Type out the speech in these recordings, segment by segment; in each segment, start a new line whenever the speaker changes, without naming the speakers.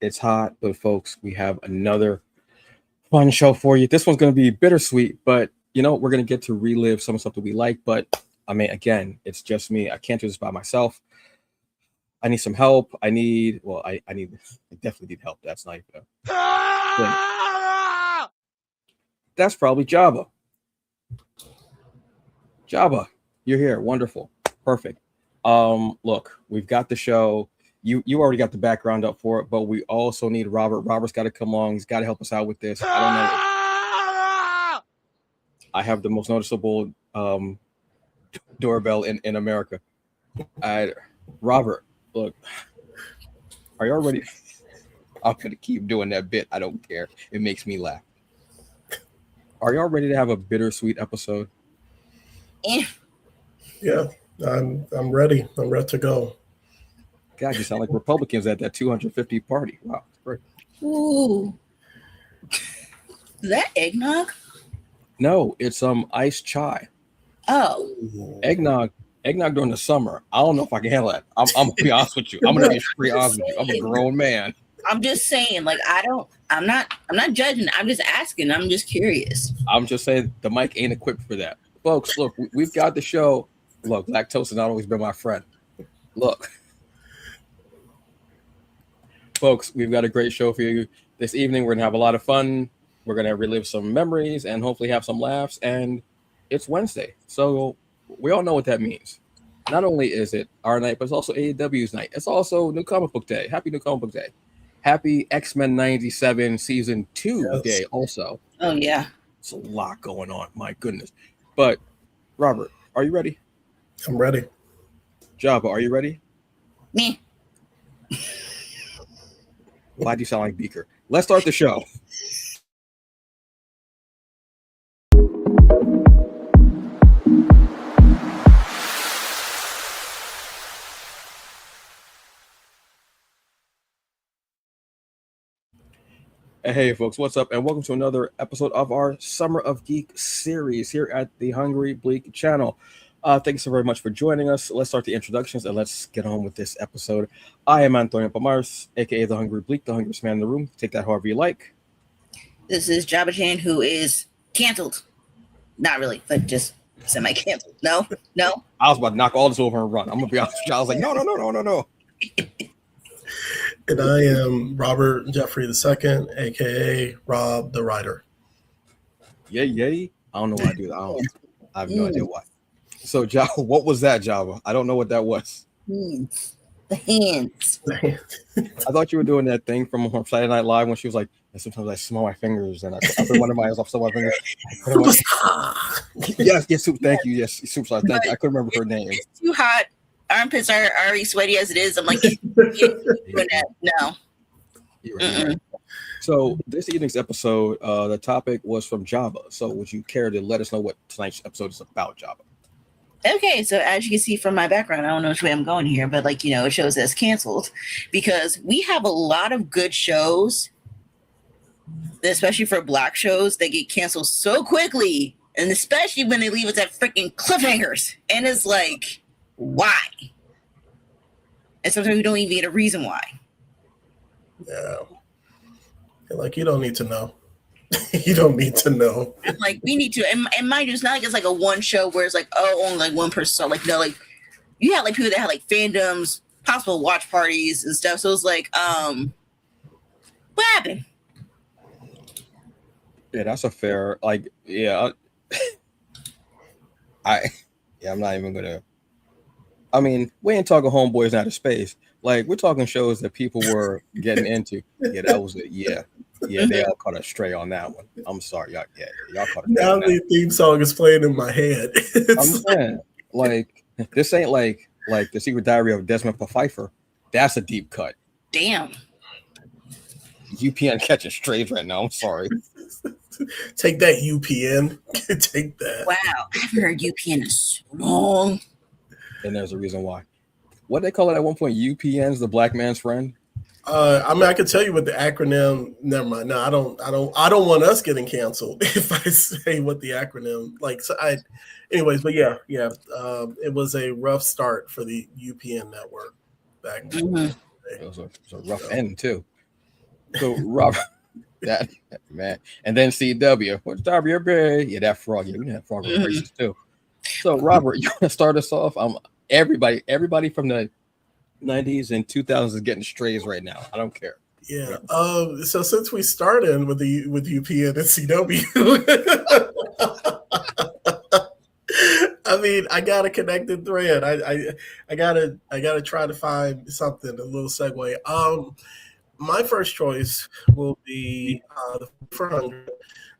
It's hot, but folks, we have another fun show for you. This one's going to be bittersweet, but we're going to get to relive some stuff that we like. But I mean, again, it's just me. I can't do this by myself. I need some help. I definitely need help. That's not even a thing. That's probably Java. Java, you're here. Wonderful. Perfect. Look, we've got the show. You already got the background up for it, but we also need Robert. Robert's got to come along. He's got to help us out with this. I don't know. I have the most noticeable doorbell in America. Robert, look, are you all ready? I'm going to keep doing that bit. I don't care. It makes me laugh. Are y'all ready to have a bittersweet episode?
Yeah, I'm ready. I'm ready to go.
God, you sound like Republicans at that 250 party. Wow, that's great.
Ooh. Is that eggnog?
No, it's iced chai.
Oh.
Eggnog during the summer. I don't know if I can handle that. I'm gonna be honest with you. I'm gonna be straight honest with you. I'm a grown man.
I'm just saying, like, I'm not judging. I'm just asking. I'm just curious.
I'm just saying the mic ain't equipped for that. Folks, look, we've got the show. Look, lactose has not always been my friend. Look. Folks, we've got a great show for you this evening. We're going to have a lot of fun. We're going to relive some memories and hopefully have some laughs. And it's Wednesday. So we all know what that means. Not only is it our night, but it's also AEW's night. It's also New Comic Book Day. Happy New Comic Book Day. Happy X-Men 97 Season 2 Day also.
Oh, yeah.
It's a lot going on. My goodness. But, Robert, are you ready?
I'm ready.
Java, are you ready?
Me.
Why do you sound like Beaker? Let's start the show. Hey folks, what's up? And welcome to another episode of our Summer of Geek series here at the Hungry Bleak channel. Thank you so very much for joining us. Let's start the introductions and let's get on with this episode. I am Antonio Palmares, aka the Hungry Bleak, the hungriest man in the room. Take that however you like.
This is Jabba Chan, who is canceled. Not really, but just semi-canceled. No.
I was about to knock all this over and run. I'm gonna be honest with you. I was like, no.
And I am Robert Jeffrey II, aka Rob the Writer.
Yay. I don't know why I do that. I have no idea why. So, Java, what was that, Java? I don't know what that was.
The hands.
I thought you were doing that thing from Saturday Night Live when she was like, and sometimes I smell my fingers and I put one of my hands off some of my fingers. Yes, thank you. Yes, superstar. Thank you. I couldn't remember her name.
It's too hot. Armpits are already sweaty as it is. I'm like, no.
Right. So this evening's episode, the topic was from Java. So would you care to let us know what tonight's episode is about, Java?
Okay, so as you can see from my background, I don't know which way I'm going here, but it shows as canceled because we have a lot of good shows, especially for Black shows, that get canceled so quickly, and especially when they leave us at freaking cliffhangers. And it's like, why? And sometimes we don't even get a reason why.
Yeah. Like, you don't need to know. You don't need to know.
Like, we need to, and mind you, it's not like it's like a one show where it's like, oh, only like one person. So like, no, like you had like people that had like fandoms, possible watch parties and stuff. So it's like, what happened?
Yeah, that's a fair, I'm not even gonna. I mean, we ain't talking Homeboys Out of Space. Like, we're talking shows that people were getting into. Yeah, that was it. Yeah, they all caught a stray on that one. I'm sorry, y'all caught a stray.
Now the theme song is playing in my head.
I'm saying, like, this ain't like the Secret Diary of Desmond Pfeiffer. That's a deep cut.
Damn.
UPN catching strays right now. I'm sorry.
Take that, UPN. Take that.
Wow, I haven't heard UPN in so long. And
there's a reason why. What they call it at one point? UPN's the black man's friend.
I mean, I could tell you what the acronym. Never mind. No, I don't want us getting canceled if I say what the acronym. Like, so anyways. But yeah. It was a rough start for the UPN network back.
It was a rough end too. So Robert, that man, and then CW. What's Darby? Yeah, that frog. Yeah, we know that frog was racist too. So Robert, you want to start us off? Everybody from the 90s and 2000s is getting strays right now. I don't care.
Yeah. So since we started with UPN and CW, I mean, I got a connected thread. I gotta try to find something, a little segue. My first choice will be the 400,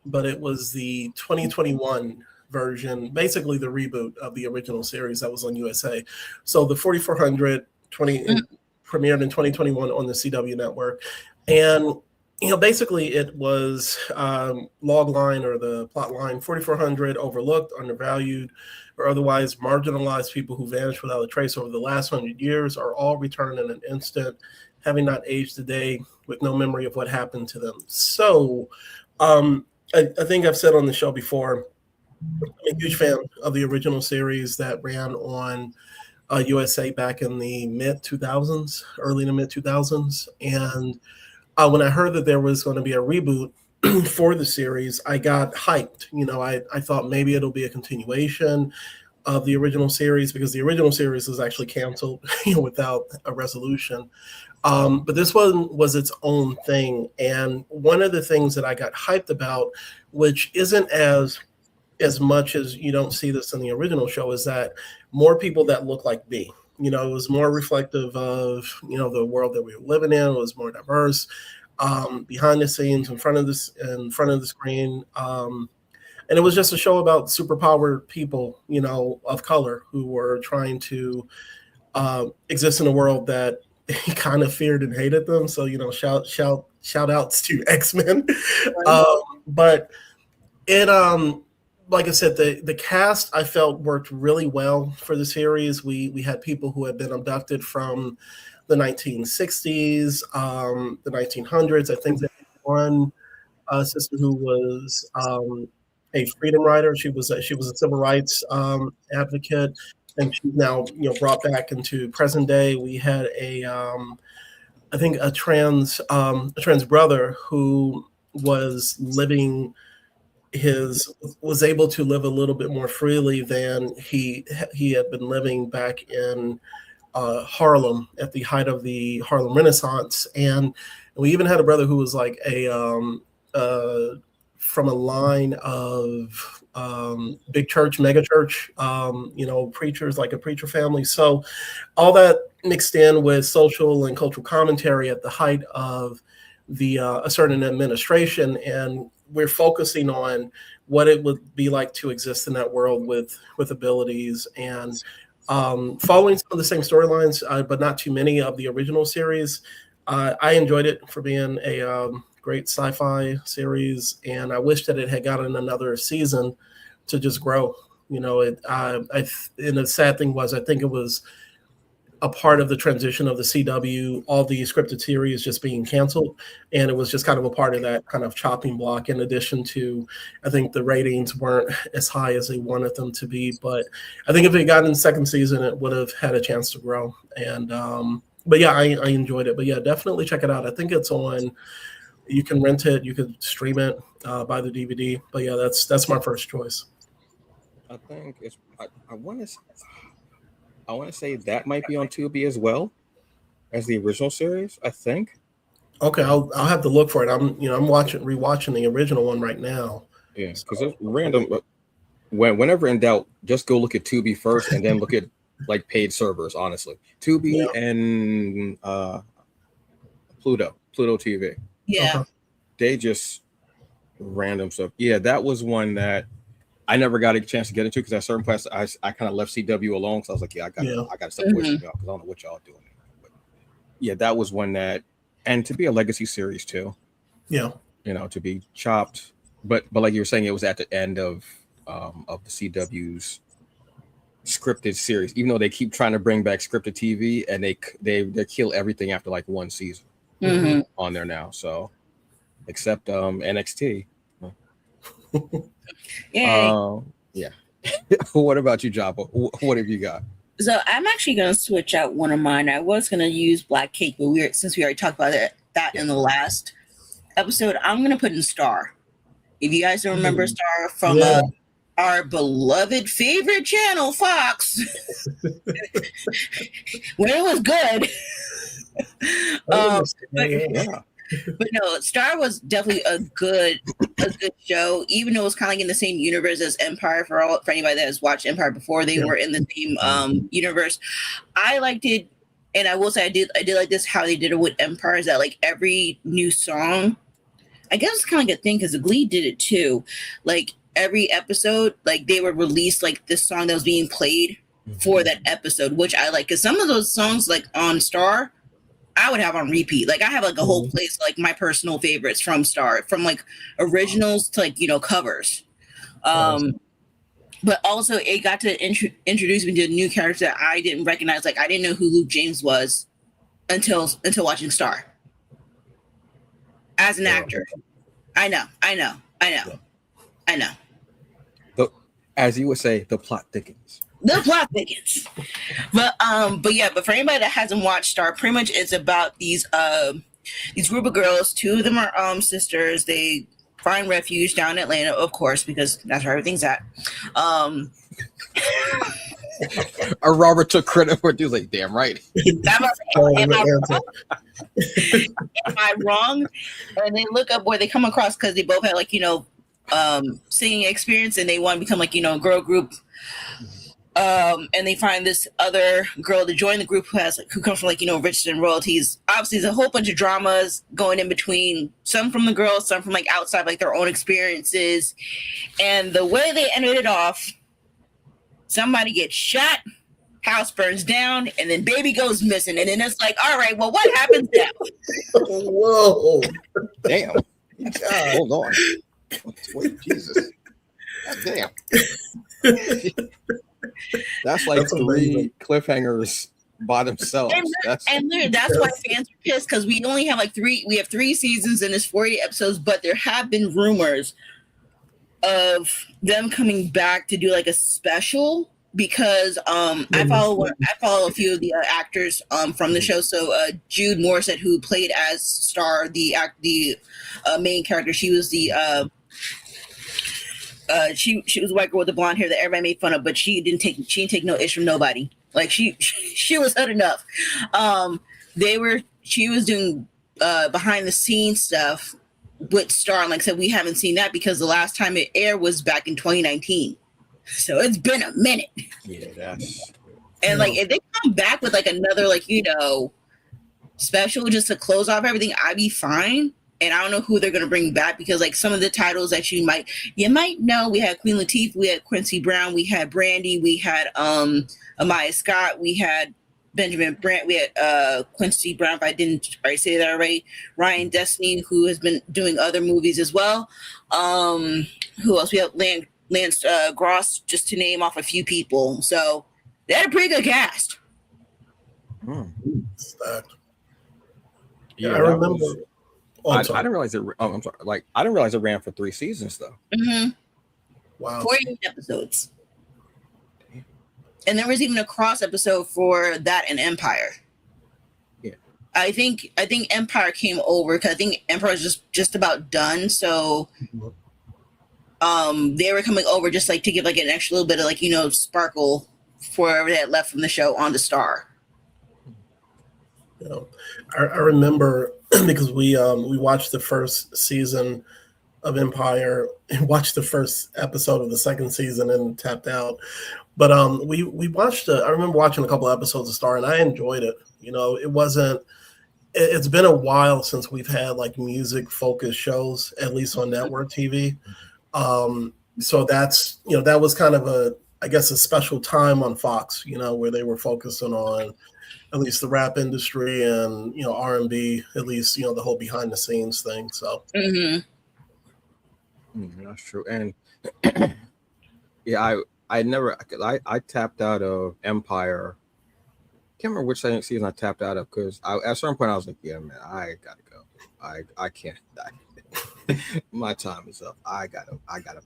but it was the 2021 version, basically the reboot of the original series that was on USA. So the 4400 premiered in 2021 on the CW network, and basically it was log line, or the plot line: 4400 overlooked, undervalued, or otherwise marginalized people who vanished without a trace over the last 100 years are all returned in an instant, having not aged a day, with no memory of what happened to them. So I think I've said on the show before, I'm a huge fan of the original series that ran on USA back in the mid 2000s, early to mid 2000s. And when I heard that there was going to be a reboot for the series, I got hyped. I thought maybe it'll be a continuation of the original series, because the original series was actually canceled without a resolution. But this one was its own thing. And one of the things that I got hyped about, which isn't as much as you don't see this in the original show, is that more people that look like me. It was more reflective of the world that we were living in. It was more diverse, behind the scenes, in front of the screen, and it was just a show about superpowered people, of color, who were trying to exist in a world that kind of feared and hated them. So shout outs to X-Men, but it like I said, the cast, I felt, worked really well for the series. We had people who had been abducted from the 1960s, the 1900s. I think that one sister who was a freedom rider. She was a civil rights advocate, and she's now brought back into present day. We had I think a trans brother who was able to live a little bit more freely than he had been living back in Harlem at the height of the Harlem Renaissance. And we even had a brother who was like from a line of big church, mega church, preachers, like a preacher family. So all that mixed in with social and cultural commentary at the height of the a certain administration, and we're focusing on what it would be like to exist in that world with abilities, and following some of the same storylines, but not too many of the original series. I enjoyed it for being a great sci-fi series, and I wish that it had gotten another season to just grow. And the sad thing was, I think it was a part of the transition of the CW, all the scripted series just being canceled. And it was just kind of a part of that kind of chopping block, in addition to, I think the ratings weren't as high as they wanted them to be. But I think if it got in the second season, it would have had a chance to grow. And, but yeah, I enjoyed it. But yeah, definitely check it out. I think it's on, you can rent it, you could stream it, buy the DVD. But yeah, that's my first choice.
I think it's, I want to say that might be on Tubi as well as the original series, I think.
Okay, I'll have to look for it. I'm rewatching the original one right now.
Yeah, because it's random. Whenever in doubt, just go look at Tubi first, and then look at like paid servers. Honestly, Tubi and Pluto TV.
Yeah,
they just random stuff. Yeah, that was one that I never got a chance to get into, because at a certain point I kind of left CW alone. So I was like, I got to step away from y'all, because I don't know what y'all doing. But yeah, that was one that, and to be a legacy series too.
Yeah,
to be chopped, but like you were saying, it was at the end of the CW's scripted series. Even though they keep trying to bring back scripted TV, and they kill everything after like one season on there now. So except NXT.
yeah.
What about you, Jabba? What have you got?
So I'm actually going to switch out one of mine. I was going to use Black Cake, but since we already talked about that in the last episode, I'm gonna put in Star. If you guys don't remember Star from our beloved favorite channel, Fox, when it was good. But no, Star was definitely a good show, even though it was kind of like in the same universe as Empire. For anybody that has watched Empire before, they were in the same universe. I liked it, and I will say I did like this how they did it with Empire. Is that like every new song? I guess it's kind of like a thing because the Glee did it too. Like every episode, like they would release like this song that was being played for that episode, which I like because some of those songs like on Star, I would have on repeat. Like I have like a whole place like my personal favorites from Star, from like originals to like covers. But also it got to introduce me to a new character that I didn't recognize. Like I didn't know who Luke James was until watching Star. As an actor, I know.
As you would say, the plot thickens.
The plot thickens. But for anybody that hasn't watched Star, pretty much it's about these group of girls. Two of them are sisters. They find refuge down in Atlanta, of course, because that's where everything's at.
Robert took credit for it. He was like, damn right.
Am I wrong? And they look up where they come across because they both had like, singing experience and they want to become like, a girl group. And they find this other girl to join the group who comes from like, riches and royalties. Obviously, there's a whole bunch of dramas going in between, some from the girls, some from like outside, like their own experiences. And the way they ended it off, somebody gets shot, house burns down, and then baby goes missing. And then it's like, all right, well, what happens now?
Whoa.
Damn. God. Hold on. Wait, Jesus. God damn. That's like three cliffhangers by themselves.
That's why fans are pissed, because we only have we have 3 seasons and it's 40 episodes, but there have been rumors of them coming back to do like a special because I follow a few of the actors from the show. So Jude Morissette, who played as Star, the main character, she was the she was a white girl with the blonde hair that everybody made fun of, but she didn't take no ish from nobody. Like she was hood enough. She was doing behind the scenes stuff with Star, and like I said, we haven't seen that because the last time it aired was back in 2019. So it's been a minute.
Yeah,
and like if they come back with like another special just to close off everything, I'd be fine. And I don't know who they're gonna bring back because like some of the titles that you might know, we had Queen Latifah, we had Quincy Brown, we had Brandy, we had Amaya Scott, we had Benjamin Brandt, we had Quincy Brown, if I didn't already say that already, Ryan Destiny, who has been doing other movies as well. Who else? We have Lance Gross, just to name off a few people. So they had a pretty good cast.
Yeah, I remember.
I didn't realize it. Oh, I'm sorry. Like I didn't realize it ran for 3 seasons though.
Mm-hmm.
Wow,
48 episodes. Damn. And there was even a cross episode for that and Empire.
Yeah,
I think Empire came over because I think Empire was just about done. So, they were coming over just like to give like an extra little bit of sparkle for whatever they had left from the show on the Star.
Yeah. I remember because we watched the first season of Empire and watched the first episode of the second season and tapped out. But we watched I remember watching a couple of episodes of Star and I enjoyed it. It's been a while since we've had like music focused shows, at least on network TV. So that's that was kind of a special time on Fox, where they were focusing on at least the rap industry and R&B, at least the whole behind the scenes thing. So
that's true. And yeah, I tapped out of Empire. Can't remember which season I tapped out of because at a certain point I was like, yeah, man, I gotta go. I can't. My time is up. I gotta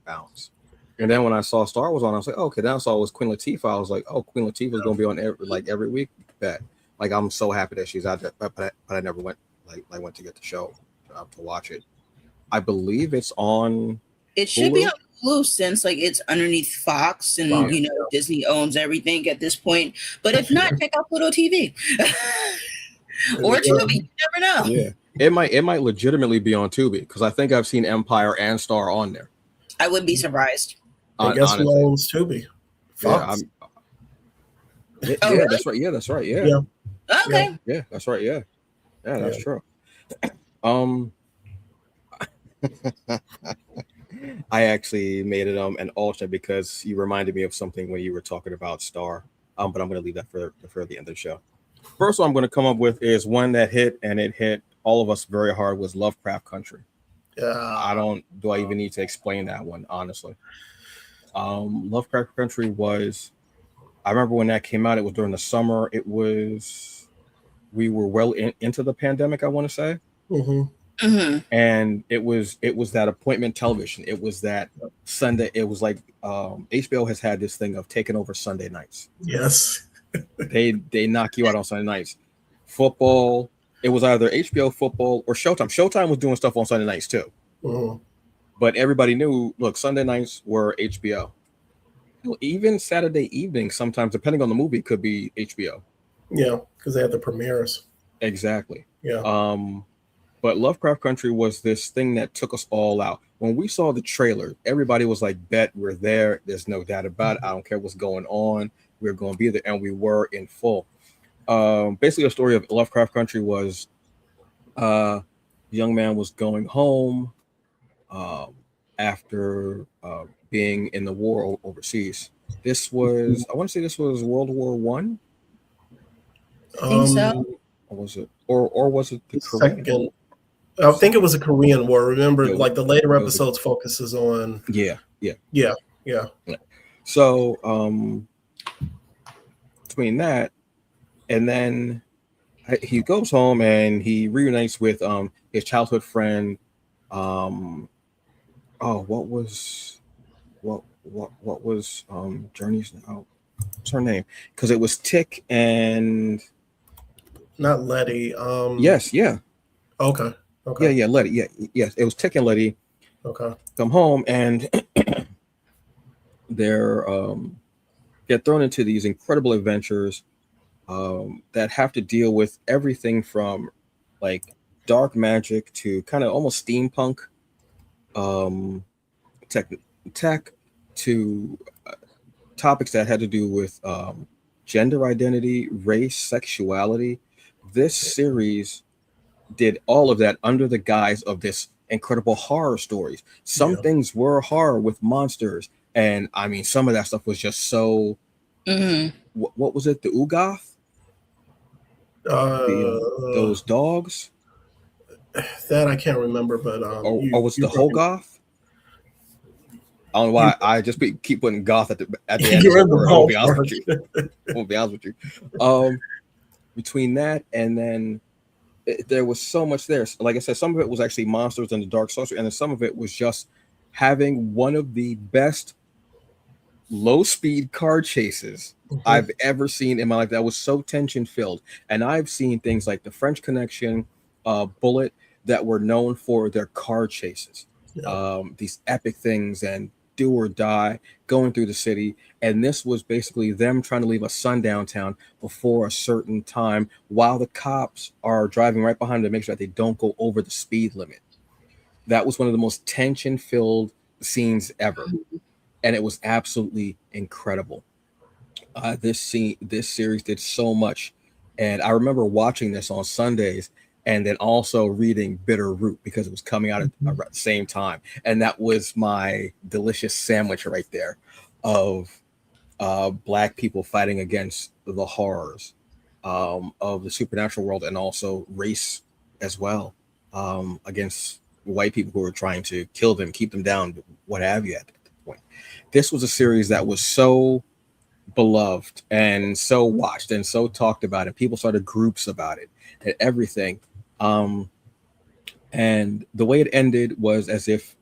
bounce. And then when I saw Star was on, I was like, oh, okay. Then I saw it was Queen Latifah. I was like, oh, Queen Latifah is gonna be on every week. Bet. Like I'm so happy that she's out there, but I never went to get the show to watch it. I believe it's on.
It should be
Hulu?
on Hulu since like it's underneath Fox and
Fox,
Disney owns everything at this point. But if not, check out Pluto TV or Tubi. You never know.
Yeah, it might legitimately be on Tubi because I think I've seen Empire and Star on there.
I wouldn't be surprised.
And guess
Honestly.
who owns Tubi? Fox.
Yeah,
really?
That's right. Yeah, that's right. Yeah.
Okay.
Yeah, that's right. Yeah, that's true. I actually made it an alternate because you reminded me of something when you were talking about Star. But I'm going to leave that for the end of the show. First one I'm going to come up with is one that hit all of us very hard was Lovecraft Country.
Yeah.
Do I even need to explain that one, honestly? Lovecraft Country was, I remember when that came out, it was during the summer. We were well into the pandemic, I want to say. And it was that appointment television. It was that Sunday. It was like HBO has had this thing of taking over Sunday nights.
Yes.
They knock you out on Sunday nights. Football. It was either HBO football or Showtime. Showtime was doing stuff on Sunday nights too. But everybody knew, look, Sunday nights were HBO. Even Saturday evening, sometimes, depending on the movie, could be HBO.
Yeah, because they had the premieres.
Exactly.
Yeah.
But Lovecraft Country was this thing that took us all out. When we saw the trailer, everybody was like, bet we're there. There's no doubt about it. I don't care what's going on. We're going to be there. And we were in full. Basically, the story of Lovecraft Country was a young man was going home after being in the war overseas. This was, I want to say this was World War One.
I think so.
Or was it? Or was it the Korean?
I think it was a Korean War. Remember, like the later episodes focuses on.
Yeah. So between that and then he goes home and he reunites with his childhood friend. What was Journey's now? What's her name? Because it was Tick and
not Letty.
Yes, yeah.
Okay.
Yeah, Letty. Yeah, yes. It was Tick and Letty.
Okay.
Come home and they're get thrown into these incredible adventures that have to deal with everything from like dark magic to kind of almost steampunk tech to topics that had to do with gender identity, race, sexuality. This series did all of that under the guise of this incredible horror stories. Some things were horror with monsters, and I mean, some of that stuff was just so. What was it? The Ugoth? Those dogs?
That I can't remember, but
or was the Hogoth? I don't know why I just keep putting goth at the end. I'll be honest with you. Between that and then there was so much there. Like I said, some of it was actually monsters and the dark sorcery, and then some of it was just having one of the best low-speed car chases I've ever seen in my life. That was so tension-filled. And I've seen things like the French Connection, Bullet, that were known for their car chases. These epic things and do or die going through the city. And this was basically them trying to leave a sundown town before a certain time while the cops are driving right behind them to make sure that they don't go over the speed limit. That was one of the most tension-filled scenes ever. And it was absolutely incredible. This series did so much. And I remember watching this on Sundays and then also reading Bitter Root because it was coming out at the same time. And that was my delicious sandwich right there of Black people fighting against the horrors of the supernatural world and also race as well, against white people who were trying to kill them, keep them down, what have you at that point. This was a series that was so beloved and so watched and so talked about, and people started groups about it and everything. And the way it ended was as if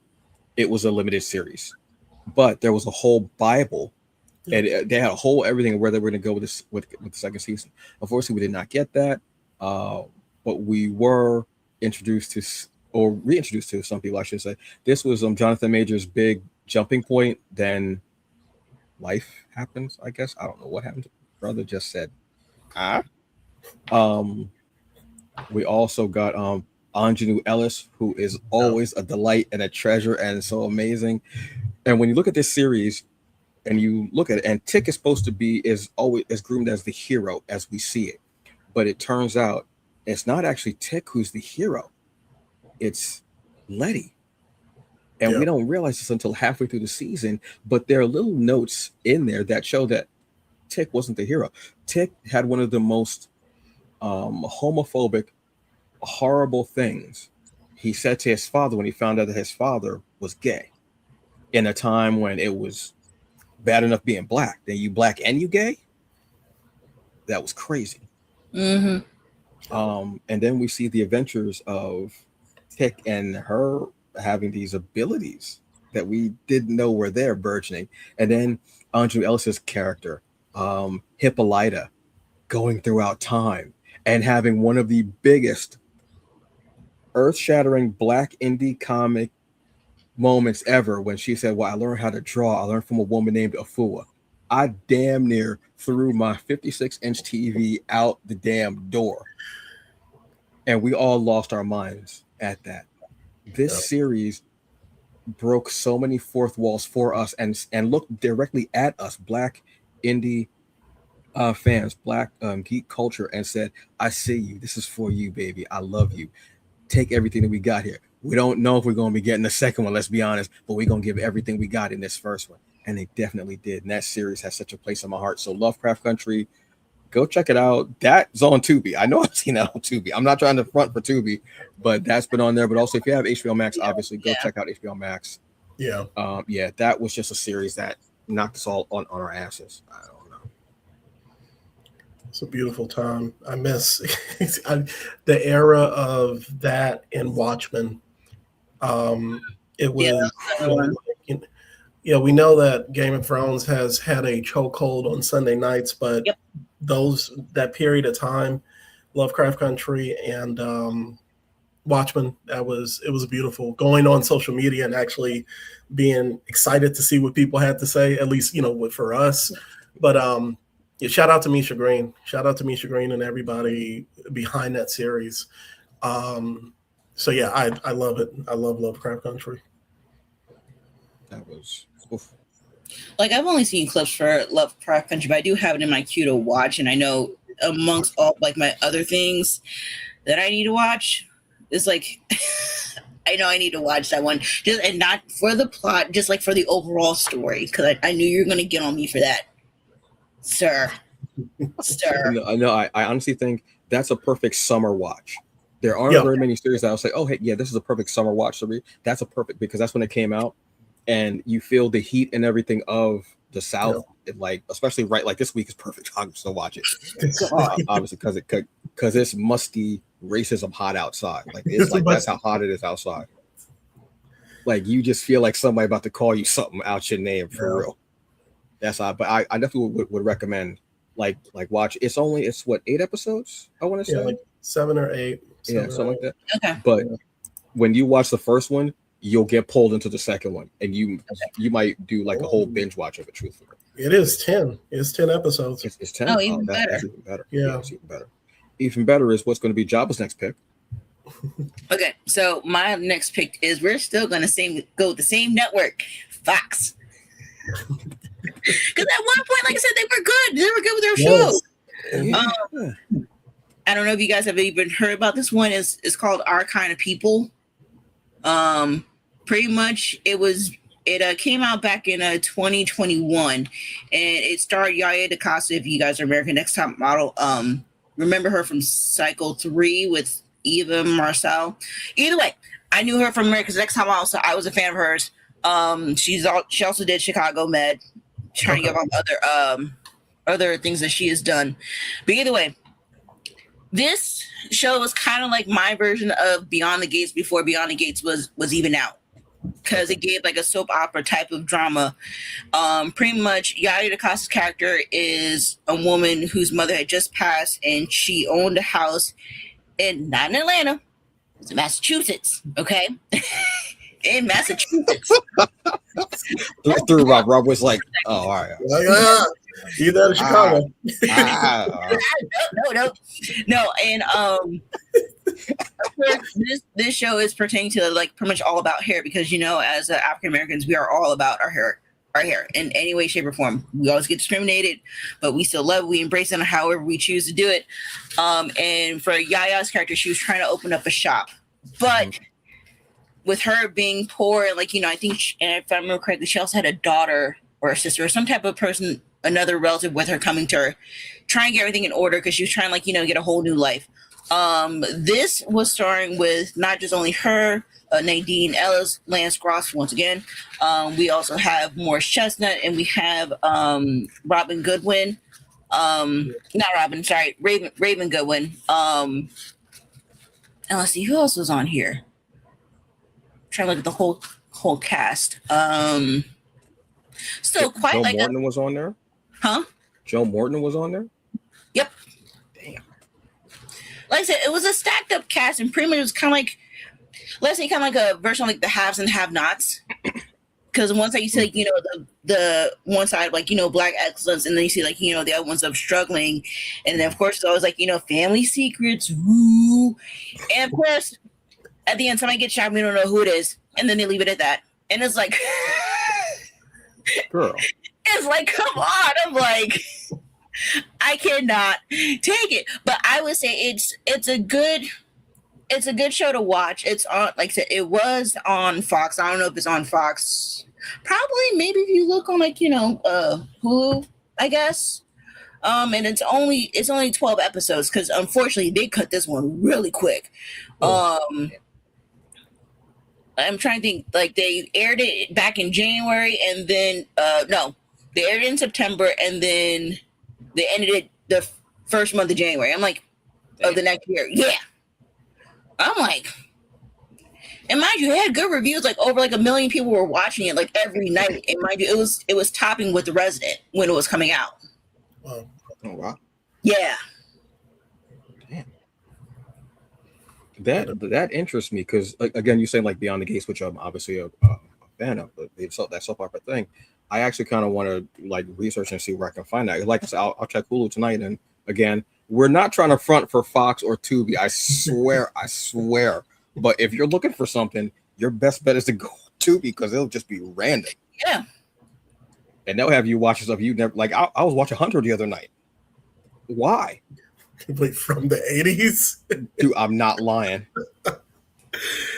it was a limited series, but there was a whole Bible, and they had a whole everything where they were going to go with this with the second season. Unfortunately, we did not get that, but we were introduced to or reintroduced to some people, I should say. This was Jonathan Major's big jumping point. Then life happens, I guess. I don't know what happened. Brother just said, ah. Um, we also got Anjanou Ellis, who is always a delight and a treasure and so amazing. And when you look at this series and you look at it, and Tick is supposed to be is always as groomed as the hero as we see it, but it turns out it's not actually Tick who's the hero. It's Letty. And we don't realize this until halfway through the season, but there are little notes in there that show that Tick wasn't the hero. Tick had one of the most homophobic, horrible things he said to his father when he found out that his father was gay in a time when it was bad enough being black. Then you black and you gay? That was crazy.
Mm-hmm.
And then we see the adventures of Tick and her having these abilities that we didn't know were there burgeoning. And then Anjanou Ellis's character, Hippolyta, going throughout time and having one of the biggest earth-shattering black indie comic moments ever when she said, well, I learned how to draw. I learned from a woman named Afua. I damn near threw my 56-inch TV out the damn door. And we all lost our minds at that. This series broke so many fourth walls for us and looked directly at us, black indie fans, black geek culture, and said, I see you. This is for you, baby. I love you. Take everything that we got here. We don't know if we're going to be getting the second one, let's be honest, but we're going to give everything we got in this first one. And they definitely did. And that series has such a place in my heart. So Lovecraft Country, go check it out. That's on Tubi. I know I've seen that on Tubi. I'm not trying to front for Tubi, but that's been on there. But also, if you have HBO Max, obviously, go check out HBO Max.
Yeah.
That was just a series that knocked us all on our asses. I don't know.
It's a beautiful time. I miss the era of that and Watchmen. It was, we know that Game of Thrones has had a chokehold on Sunday nights, but that period of time, Lovecraft Country and Watchmen, it was beautiful. Going on social media and actually being excited to see what people had to say, at least for us. But shout out to Misha Green. Shout out to Misha Green and everybody behind that series. I love it. I love Lovecraft Country.
That was oof.
Like, I've only seen clips for Lovecraft Country, but I do have it in my queue to watch. And I know amongst all like my other things that I need to watch is like, I know I need to watch that one, just and not for the plot, just like for the overall story, because I knew you were going to get on me for that, sir.
No, I honestly think that's a perfect summer watch. There aren't very many series that I'll say, oh, hey, yeah, this is a perfect summer watch to read. That's a perfect, because that's when it came out. And you feel the heat and everything of the South, like especially like this week is perfect. I'm just gonna watch it, obviously because it's musty racism hot outside. Like it's like that's how hot it is outside. Like you just feel like somebody about to call you something out your name for real. That's odd, but I definitely would recommend like watch. It's what 8 episodes? I want to say
like 7 or 8.
Something like that.
Okay,
but when you watch the first one, you'll get pulled into the second one, and you might do like a whole binge watch of it. Truthfully,
it is 10. It's 10 episodes.
It's 10.
Oh, even better.
That's even better.
Yeah,
it's even better. Even better is what's going to be Jabba's next pick.
Okay, so my next pick is we're still going to go with the same network, Fox. Because at one point, like I said, they were good. They were good with their shows. I don't know if you guys have even heard about this one. It's called Our Kind of People. Pretty much it came out back in 2021, and it starred Yaya DaCosta. If you guys are American Next Top Model, remember her from Cycle 3 with Eva Marcel. Either way, I knew her from America's Next Top Model, so I was a fan of hers. She also did Chicago Med, trying to give up other things that she has done. But either way, this show was kind of like my version of Beyond the Gates before Beyond the Gates was even out, because it gave like a soap opera type of drama. Pretty much, Yaya DaCosta's character is a woman whose mother had just passed, and she owned a house not in Atlanta, It's in Massachusetts, okay? In Massachusetts.
Through Rob was like, oh, all right.
You there in Chicago?
No, and of course, this show is pertaining to like pretty much all about hair because as African Americans, we are all about our hair in any way, shape, or form. We always get discriminated, but we still love it. We embrace it however we choose to do it. And for Yaya's character, she was trying to open up a shop, but with her being poor, like I think, and if I remember correctly, she also had a daughter or a sister or some type of person, another relative with her coming to her, trying to get everything in order because she was trying to get a whole new life. This was starring with not just only her, Nadine Ellis, Lance Gross once again. We also have Morris Chestnut, and we have Robin Goodwin. Not Robin, sorry, Raven Goodwin. And let's see who else was on here. Trying to look at the whole cast. Still quite
Joe
like
Morton was on there.
Huh?
Joe Morton was on there.
Yep.
Damn.
Like I said, it was a stacked up cast, and pretty much it was kind of like, let's say, kind of like a version of like the haves and have-nots. Because one side you see the one side black excellence, and then you see the other ones of struggling, and then of course it's always family secrets, woo, and of course at the end somebody gets shot, we don't know who it is, and then they leave it at that, and it's like,
girl,
it's like, come on, I'm like, I cannot take it, but I would say it's a good show to watch. It's on, like I said, it was on Fox. I don't know if it's on Fox. Probably, maybe if you look on Hulu, I guess. And it's only 12 episodes because unfortunately they cut this one really quick. I'm trying to think. Like they aired it back in January, and then no, they aired it in September, and then they ended it the first month of January. I'm like, of the next year, yeah. I'm like, and mind you, it had good reviews. Like over 1 million people were watching it every night. And mind you, it was topping with The Resident when it was coming out.
Wow.
Oh wow.
Yeah.
Damn. That interests me because again, you saying Beyond the Gates, which I'm obviously a fan of, but that soap opera thing, I actually kind of want to research and see where I can find that. Like I said, I'll check Hulu tonight, and again, we're not trying to front for Fox or Tubi. I swear. But if you're looking for something, your best bet is to go Tubi because it'll just be random.
Yeah.
And they'll have you watch stuff you never like. I was watching Hunter the other night. Why?
From the 80s?
Dude, I'm not lying.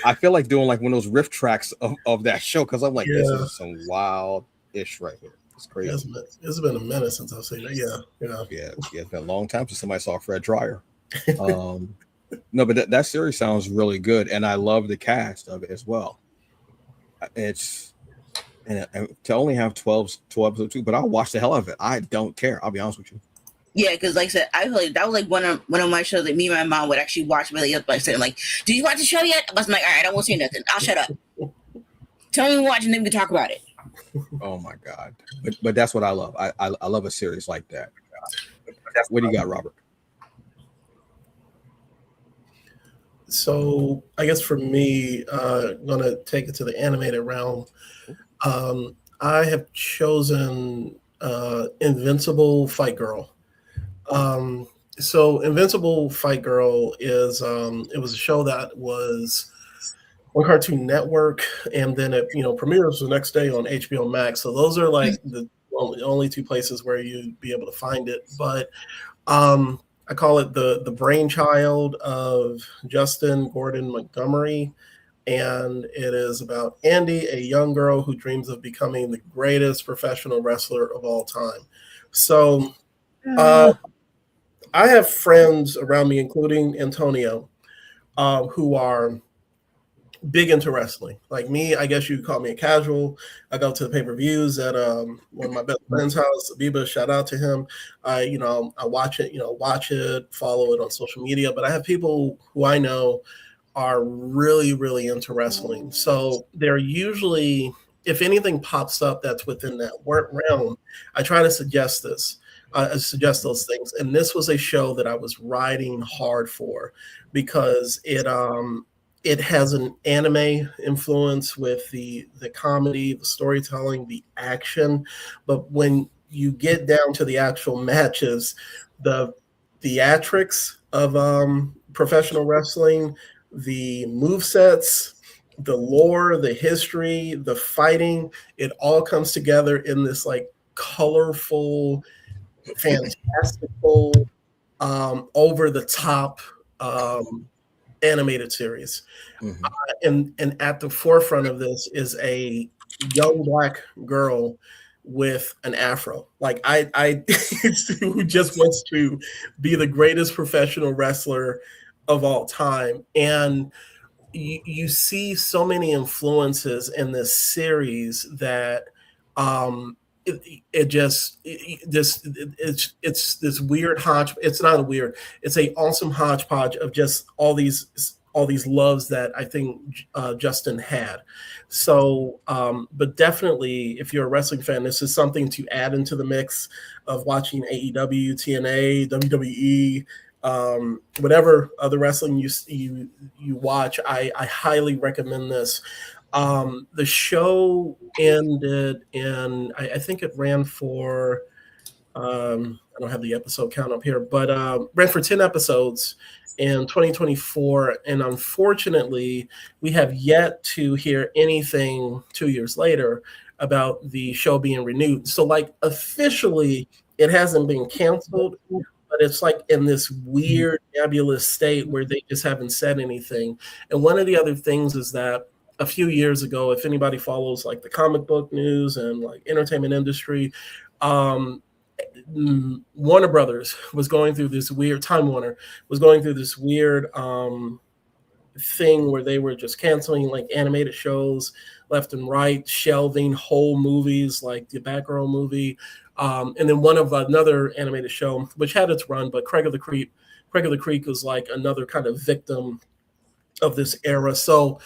I feel like doing one of those riff tracks of that show because I'm like, this is some wild ish right here. It's crazy.
It's been a minute since I've seen it.
Yeah. It's been a long time since somebody saw Fred Dryer. No, but that series sounds really good, and I love the cast of it as well. It's and to only have 12 episodes too, but I'll watch the hell out of it. I don't care. I'll be honest with you.
Yeah, because like I said, I feel like that was one of my shows that me and my mom would actually watch. By saying "Did you watch the show yet?" I was like, "All right, I won't say nothing. I'll shut up. Tell me to watch, and then we can talk about it."
Oh my god! But that's what I love. I love a series like that. What do you got, Robert?
So I guess for me, gonna take it to the animated realm. I have chosen Invincible Fight Girl. So Invincible Fight Girl is it was a show that was on Cartoon Network, and then it premieres the next day on HBO Max. So those are the only two places where you'd be able to find it. But I call it the brainchild of Justin Gordon Montgomery, and it is about Andy, a young girl who dreams of becoming the greatest professional wrestler of all time. So I have friends around me, including Antonio, who are big into wrestling. Like me, I guess you'd call me a casual. I go to the pay-per-views at one of my best friend's house, Abiba, shout out to him. I watch it, follow it on social media. But I have people who I know are really, really into wrestling. So they're usually, if anything pops up that's within that realm, I try to suggest this. Suggest those things. And this was a show that I was riding hard for because it has an anime influence with the comedy, the storytelling, the action. But when you get down to the actual matches, the theatrics of professional wrestling, the move sets, the lore, the history, the fighting, it all comes together in this like colorful, fantastical, over the top animated series.
Mm-hmm.
And at the forefront of this is a young black girl with an afro. Like I who just wants to be the greatest professional wrestler of all time. And you see so many influences in this series that it just it's this weird hodge. It's not a weird. It's a awesome hodgepodge of just all these loves that I think Justin had. So, but definitely, if you're a wrestling fan, this is something to add into the mix of watching AEW, TNA, WWE, whatever other wrestling you watch. I highly recommend this. The show ended in I think it ran for I don't have the episode count up here, but ran for 10 episodes in 2024. And unfortunately, we have yet to hear anything 2 years later about the show being renewed. So, like, officially, it hasn't been canceled, but it's like in this weird, nebulous state where they just haven't said anything. And one of the other things is that a few years ago, if anybody follows like the comic book news and like entertainment industry, um, Warner Brothers was going through this weird Time Warner was going through this weird thing where they were just canceling like animated shows left and right, shelving whole movies like the Batgirl movie, and then one of another animated show which had its run, but Craig of the Creek was like another kind of victim of this era. So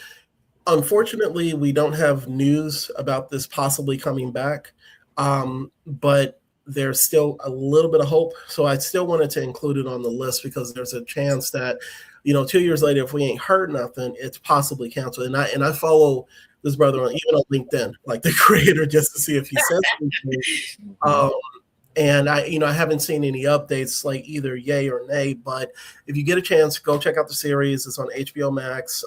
unfortunately, we don't have news about this possibly coming back, but there's still a little bit of hope. So I still wanted to include it on the list because there's a chance that, 2 years later, if we ain't heard nothing, it's possibly canceled. And I follow this brother even on LinkedIn, like the creator, just to see if he says anything. And I haven't seen any updates like either yay or nay, but if you get a chance, go check out the series. It's on HBO Max,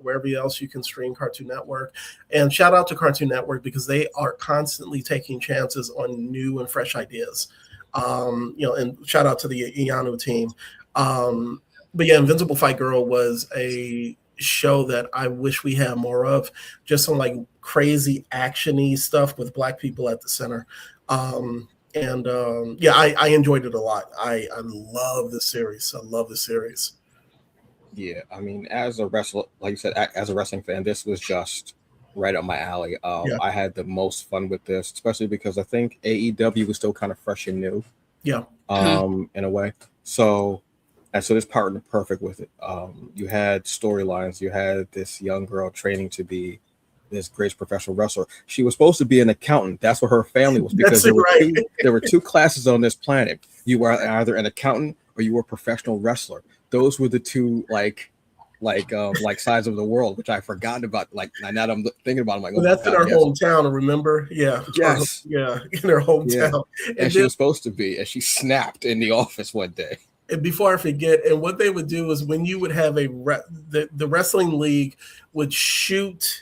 wherever else you can stream Cartoon Network. And shout out to Cartoon Network because they are constantly taking chances on new and fresh ideas. And shout out to the Ianu team. But yeah, Invincible Fight Girl was a show that I wish we had more of, just some like crazy action-y stuff with Black people at the center. I enjoyed it a lot. I love the series. I love the series.
Yeah, I mean, as a wrestler, like you said, as a wrestling fan, this was just right up my alley.
Yeah.
I had the most fun with this, especially because I think AEW was still kind of fresh and new.
Yeah.
In a way. So this partnered perfect with it. You had storylines. You had this young girl training to be this great professional wrestler. She was supposed to be an accountant. That's what her family was, because there were two classes on this planet. You were either an accountant or you were a professional wrestler. Those were the two like sides of the world, which I forgot about. Like now that I'm thinking about it, I'm like,
well, that's in our hometown, remember? Yeah.
Yes.
In her hometown.
Yeah. And she was supposed to be, and she snapped in the office one day.
And before I forget, and what they would do is when you would have the wrestling league would shoot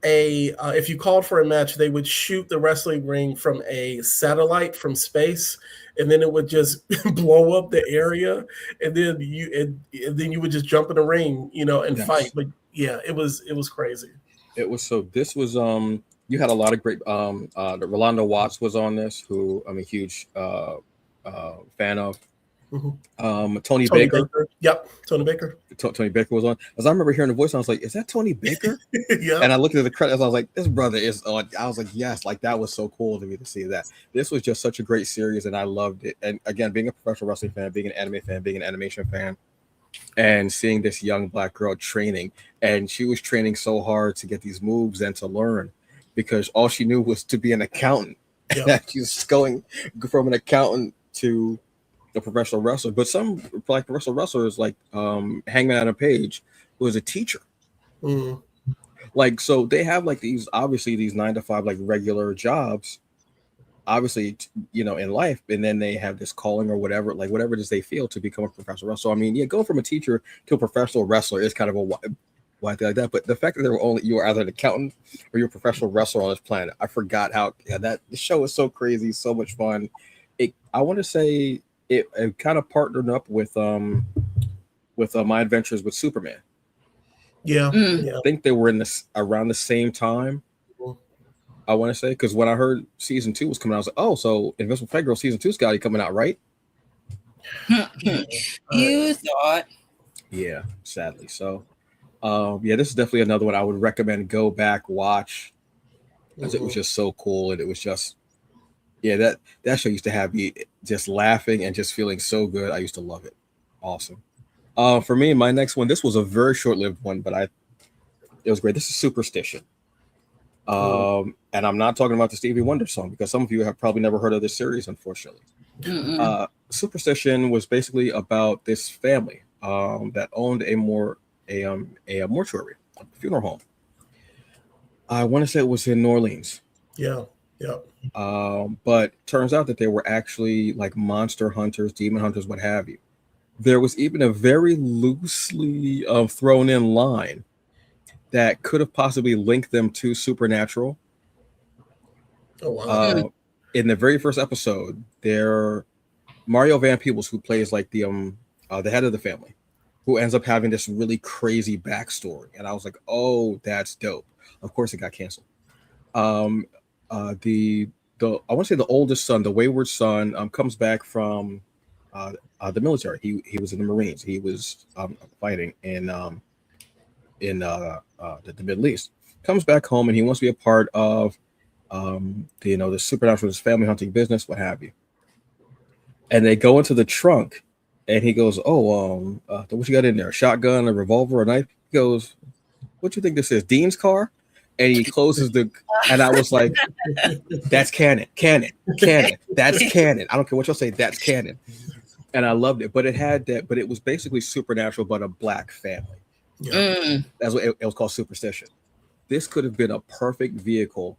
if you called for a match, they would shoot the wrestling ring from a satellite from space, and then it would just blow up the area, and then you would just jump in the ring, and fight. But yeah, it was crazy.
It was this was you had a lot of great the Rolando Watts was on this, who I'm a huge fan of.
Mm-hmm.
Tony Baker.
Yep, Tony Baker.
Tony Baker was on. As I remember hearing the voice, I was like, "Is that Tony Baker?"
Yeah.
And I looked at the credits. I was like, "This brother is on." I was like, "Yes!" Like that was so cool to me to see that. This was just such a great series, and I loved it. And again, being a professional wrestling fan, being an anime fan, being an animation fan, and seeing this young Black girl training, and she was training so hard to get these moves and to learn, because all she knew was to be an accountant. Yep. She's going from an accountant to a professional wrestler. But some like professional wrestlers, like Hangman Adam Page, was a teacher.
Mm.
Like, so they have like these, obviously these 9 to 5 like regular jobs, obviously, in life, and then they have this calling or whatever, like whatever it is they feel to become a professional wrestler. I mean, yeah, going from a teacher to a professional wrestler is kind of a why thing like that. But the fact that you were either an accountant or you're a professional wrestler on this planet, I forgot how that the show is so crazy, so much fun. I want to say it kind of partnered up with My Adventures with Superman.
Yeah.
Mm.
Yeah.
I think they were in this around the same time. I want to say, because when I heard season 2 was coming out, I was like, oh, so Invincible Fat Girl season 2's got to be coming out, right?
You thought.
Yeah, sadly. So, yeah, this is definitely another one I would recommend go back watch, as it was just so cool, and it was just, yeah, that show used to have me just laughing and just feeling so good. I used to love it. Awesome. For me, my next one, this was a very short-lived one, but it was great. This is Superstition. And I'm not talking about the Stevie Wonder song, because some of you have probably never heard of this series, unfortunately. Superstition was basically about this family that owned a mortuary, a funeral home. I want to say it was in New Orleans.
Yeah. Yeah.
But turns out that they were actually like monster hunters, demon hunters, what have you. There was even a very loosely thrown in line that could have possibly linked them to Supernatural.
Oh wow.
In the very first episode, Mario Van Peebles, who plays like the head of the family, who ends up having this really crazy backstory, and I was like, oh, that's dope. Of course, it got canceled. The I want to say the oldest son, the wayward son, comes back from the military. He was in the Marines. He was fighting in the Middle East. Comes back home and he wants to be a part of the supernatural, family hunting business, what have you. And they go into the trunk, and he goes, "Oh, what you got in there? A shotgun, a revolver, a knife?" He goes, "What you think this is? Dean's car?" And he closes and I was like, "That's canon. That's canon. I don't care what y'all say. That's canon." And I loved it, but it was basically Supernatural, but a black family.
Yeah.
That's what it was called, Superstition. This could have been a perfect vehicle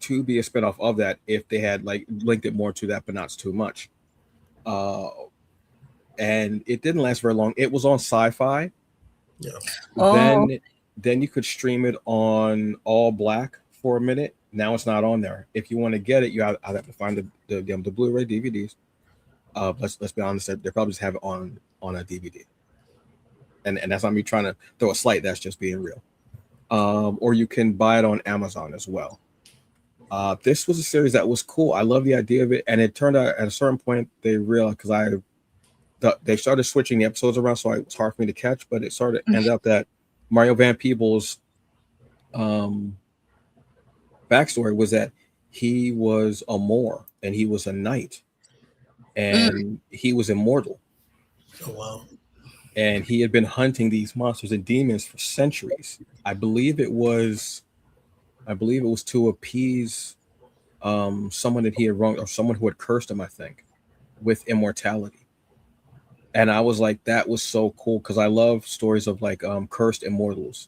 to be a spinoff of that if they had like linked it more to that, but not too much. And it didn't last very long. It was on Sci-Fi.
Yeah.
Then you could stream it on All Black for a minute. Now it's not on there. If you want to get it, I'd have to find the Blu-ray DVDs. Let's be honest, they probably just have it on a DVD. And that's not me trying to throw a slight. That's just being real. Or you can buy it on Amazon as well. This was a series that was cool. I love the idea of it, and it turned out at a certain point they realized, because they started switching the episodes around, so it was hard for me to catch. But it ended up that Mario Van Peebles' backstory was that he was a Moor and he was a knight, and he was immortal.
Oh wow.
And he had been hunting these monsters and demons for centuries. I believe it was to appease someone that he had wronged, or someone who had cursed him, I think, with immortality. And I was like, that was so cool, because I love stories of like cursed immortals.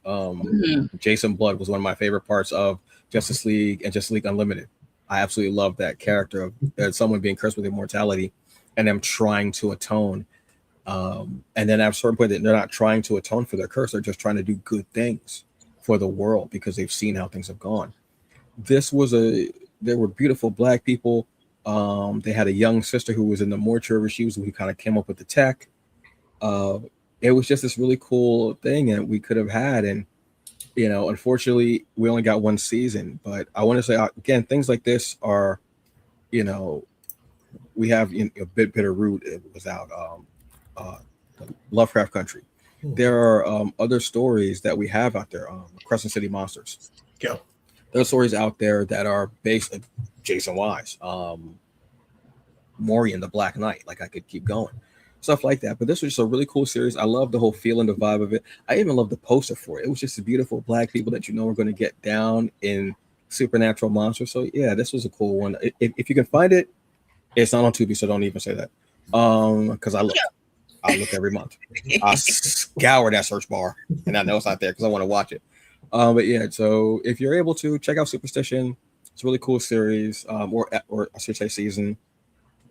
Jason Blood was one of my favorite parts of Justice League and Justice League Unlimited. I absolutely love that character of someone being cursed with immortality and them trying to atone. And then at a certain point, they're not trying to atone for their curse. They're just trying to do good things for the world because they've seen how things have gone. There were beautiful black people. They had a young sister who was in the mortuary. She was who kind of came up with the tech. It was just this really cool thing that we could have had. And, unfortunately, we only got one season. But I want to say, again, things like this are, we have a bit of root. It was out. Lovecraft Country. There are other stories that we have out there. Crescent City Monsters.
Yeah.
There are stories out there that are based on Jason Wise, Maury and the Black Knight. Like, I could keep going, stuff like that. But this was just a really cool series. I love the whole feel and the vibe of it. I even love the poster for it. It was just beautiful black people that are going to get down in supernatural monsters. So yeah, this was a cool one. If you can find it, it's not on Tubi, so don't even say that. Because I love it. I look every month. I scour that search bar, and I know it's not there because I want to watch it. But yeah, so if you're able to check out Superstition, it's a really cool series, or I should say season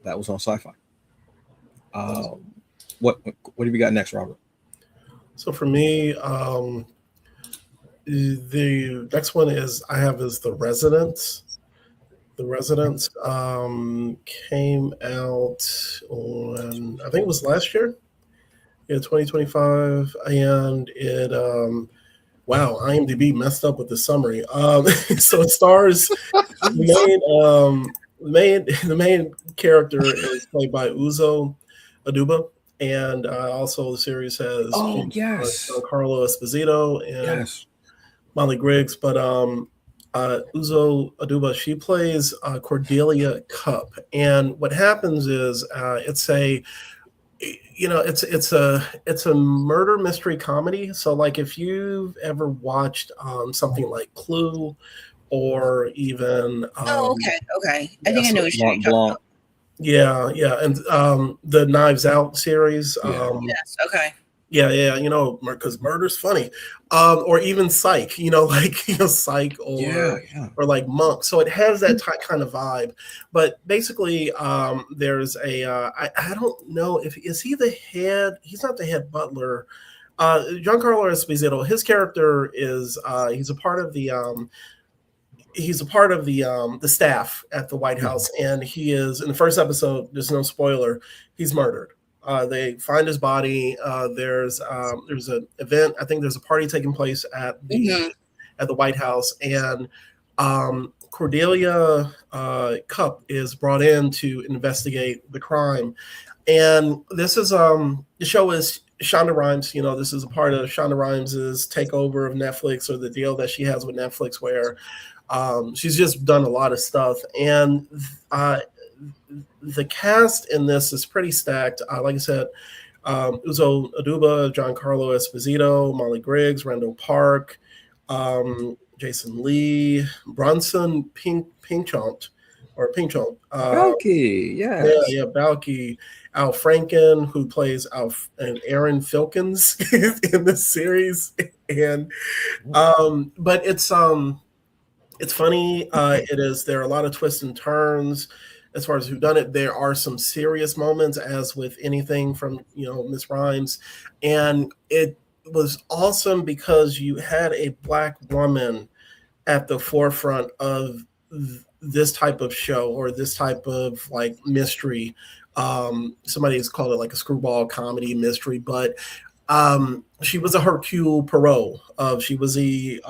that was on Sci-Fi. Um, what have you got next, Robert?
So for me, the next one is The Residents. The Residents came out on, I think it was last year, yeah, 2025, and it wow, IMDb messed up with the summary. So it stars the main character is played by Uzo Aduba, and also the series has
Yes,
Giancarlo Esposito and
yes.
Molly Griggs, but Uzo Aduba, she plays Cordelia Cup, and what happens is it's a it's a murder mystery comedy. So like if you've ever watched something like Clue or even
Oh, okay, okay. I
yeah,
think I know what you're
Mont
talking
Blanc.
about.
yeah, and the Knives Out series.
Yeah.
Yes, okay.
Yeah, because murder's funny. Or even Psych, like Psych
Yeah, yeah.
or like Monk. So it has that kind of vibe. But basically, there's I don't know if is he the head. He's not the head butler. Giancarlo Esposito. His character is he's a part of the staff at the White House, and he is in the first episode. There's no spoiler. He's murdered. They find his body. There's an event. I think there's a party taking place at the White House, and Cordelia Cup is brought in to investigate the crime. And this is the show is Shonda Rhimes. This is a part of Shonda Rhimes's takeover of Netflix, or the deal that she has with Netflix, where she's just done a lot of stuff, and the cast in this is pretty stacked. Like I said, Uzo Aduba, Giancarlo Esposito, Molly Griggs, Randall Park, Jason Lee, Bronson Pinchot,
Balky, yes.
yeah, Balky, Al Franken, who plays and Aaron Filkins in this series, and but it's funny. There are a lot of twists and turns as far as who done it. There are some serious moments, as with anything from Miss Rhymes, and it was awesome because you had a Black woman at the forefront of this type of show, or this type of like mystery. Somebody has called it like a screwball comedy mystery, but she was a Hercule Poirot. She was the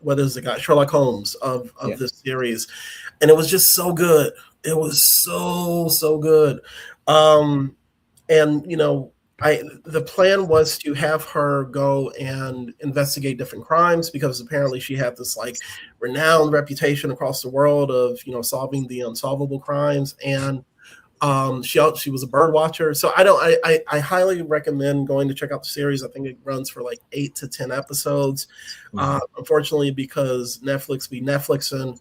what is the guy, Sherlock Holmes of this series, and it was just so good. It was so good. And the plan was to have her go and investigate different crimes, because apparently she had this like renowned reputation across the world of solving the unsolvable crimes. And she was a bird watcher. So I highly recommend going to check out the series. I think it runs for like 8 to 10 episodes. Unfortunately, because Netflix be Netflixing,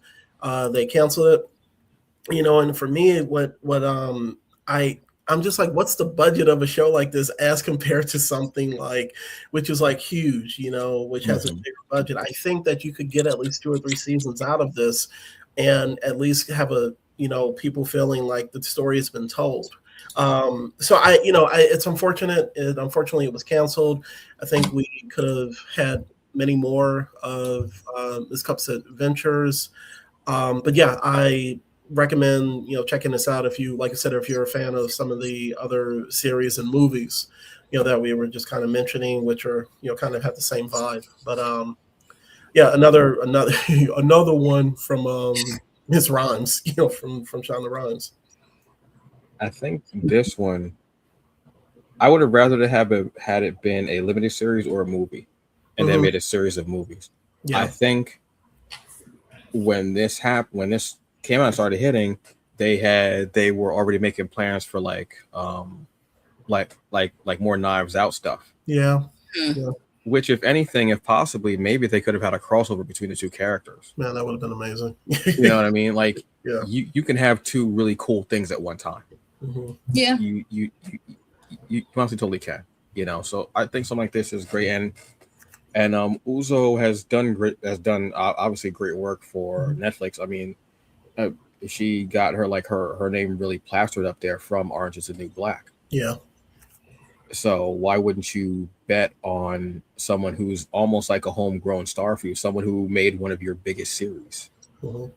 they canceled it. And for me, I'm just like, what's the budget of a show like this as compared to something like, which is like huge, which has a bigger budget? I think that you could get at least 2 or 3 seasons out of this, and at least have people feeling like the story has been told. So it's unfortunate. Unfortunately, it was canceled. I think we could have had many more of Miss Cup's adventures. But yeah, I recommend checking this out if you're a fan of some of the other series and movies that we were just kind of mentioning, which are kind of have the same vibe. But yeah, another another one from Miss Rhymes, from Shonda Rhimes.
I think this one, I would have rather had it been a limited series or a movie, and then made a series of movies.
Yeah.
I think when this came out and started hitting, they were already making plans for like more Knives Out stuff.
Yeah.
Which, if anything, if possibly, maybe they could have had a crossover between the 2 characters.
Man, that would have been amazing.
You know what I mean? Like,
yeah,
you can have 2 really cool things at one time.
Yeah.
You honestly totally can. So I think something like this is great, and Uzo has done obviously great work for Netflix. I mean, uh, she got her name really plastered up there from Orange Is the New Black.
Yeah.
So why wouldn't you bet on someone who's almost like a homegrown star for you, someone who made one of your biggest series? Why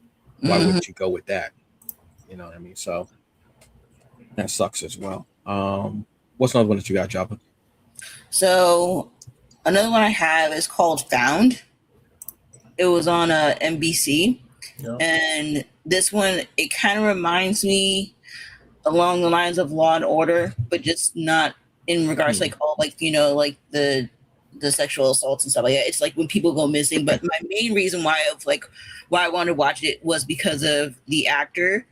wouldn't you go with that? You know what I mean? So that sucks as well. What's another one that you got, Joppa?
So another one I have is called Found. It was on NBC, and this one, it kind of reminds me along the lines of Law and Order, but just not in regards to like the sexual assaults and stuff like that. It's like when people go missing. But my main reason why I wanted to watch it was because of the actor.